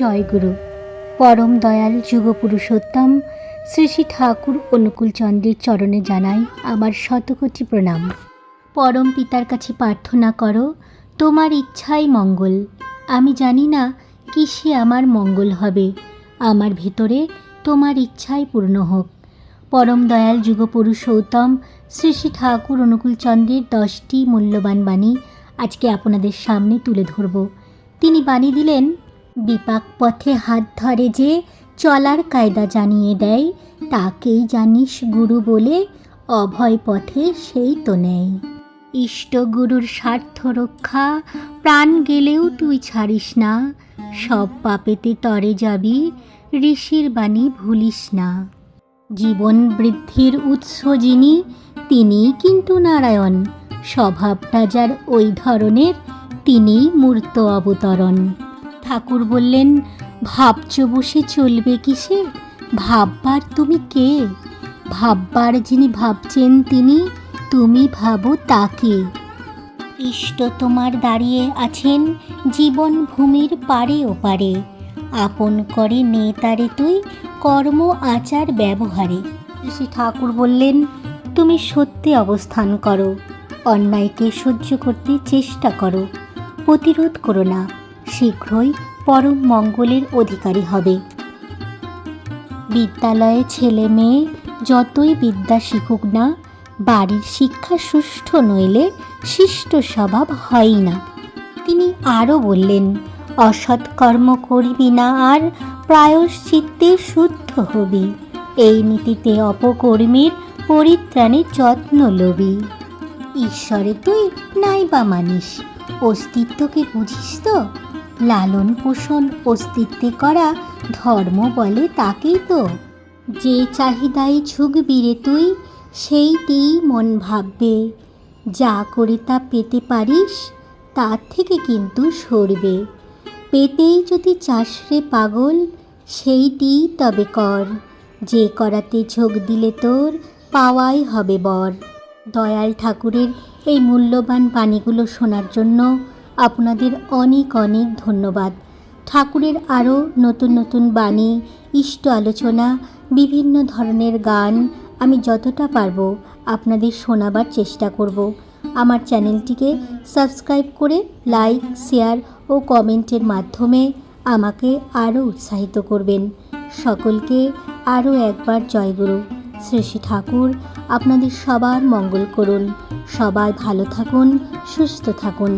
জয়গুরু। পরম দয়াল যুগপুরুষোত্তম শ্রী শ্রী ঠাকুর অনুকূলচন্দ্রের চরণে জানাই আমার শতকোটি প্রণাম। পরম পিতার কাছে প্রার্থনা করো, তোমার ইচ্ছাই মঙ্গল। আমি জানি না কিসে আমার মঙ্গল হবে, আমার ভেতরে তোমার ইচ্ছাই পূর্ণ হোক। পরম দয়াল যুগপুরুষোত্তম শ্রী শ্রী ঠাকুর অনুকূলচন্দ্রের 10টি মূল্যবান বাণী আজকে আপনাদের সামনে তুলে ধরব। তিনি বাণী দিলেন, বিপাক পথে হাত ধরে যে চলার কায়দা জানিয়ে দেয়, তাকেই জানিস গুরু বলে, অভয় পথে সেই তো নেয়। ইষ্ট গুরুর স্বার্থ রক্ষা, প্রাণ গেলেও তুই ছাড়িস না, সব পাপেতে তরে যাবি, ঋষির বাণী ভুলিস না। জীবন বৃদ্ধির উৎস যিনি, তিনিই কিন্তু নারায়ণ, স্বভাবটা যার ওই ধরনের, তিনিই মূর্ত অবতরণ। ঠাকুর বললেন, ভাবছ বসে চলবে কিসে, ভাববার তুমি কে? ভাববার যিনি ভাবছেন তিনি, তুমি ভাবো তাকে। ইষ্ট তোমার দাঁড়িয়ে আছেন জীবন ভূমির পারে ওপারে, আপন করে নে তারে তুই কর্ম আচার ব্যবহারে। শ্রী ঠাকুর বললেন, তুমি সত্যে অবস্থান করো, অন্যায়কে সহ্য করতে চেষ্টা করো, প্রতিরোধ করো না, শীঘ্রই পরম মঙ্গলের অধিকারী হবে। বিদ্যালয়ে ছেলে মেয়ে যতই বিদ্যা শিখুক না, বাড়ির শিক্ষা সুষ্ঠু নইলে শিষ্ট স্বভাব হয়ই না। তিনি আরও বললেন, অসৎ কর্ম করবি না আর প্রায়শ্চিত্তে শুদ্ধ হবি, এই নীতিতে অপকর্মীর পরিত্রাণে যত্ন লবি। ঈশ্বরে তুই নাই বা মানিস, অস্তিত্বকে বুঝিস তো, লালন পোষণ অস্তিত্বে করা ধর্ম বলে তাকেই তো। যে চাহিদায় ঝুঁকবি রে তুই, সেইটিই মন ভাববে, যা করে তা পেতে পারিস, তার থেকে কিন্তু সরবে। পেতেই যদি চাস রে পাগল, সেইটিই তবে কর, যে করাতে ঝোঁক দিলে তোর পাওয়াই হবে বর। দয়াল ঠাকুরের এই মূল্যবান বাণীগুলো শোনার জন্য আপনাদের অনেক অনেক ধন্যবাদ। ঠাকুরের আরও নতুন নতুন বাণী, ইষ্ট আলোচনা, বিভিন্ন ধরনের গান আমি যতটা পারবো আপনাদের শোনাবার চেষ্টা করব। আমার চ্যানেলটিকে সাবস্ক্রাইব করে লাইক, শেয়ার ও কমেন্টের মাধ্যমে আমাকে আরও উৎসাহিত করবেন। সকলকে আরও একবার জয়গুরু। শ্রী শ্রী ঠাকুর আপনাদের সবার মঙ্গল করুন। সবাই ভালো থাকুন, সুস্থ থাকুন।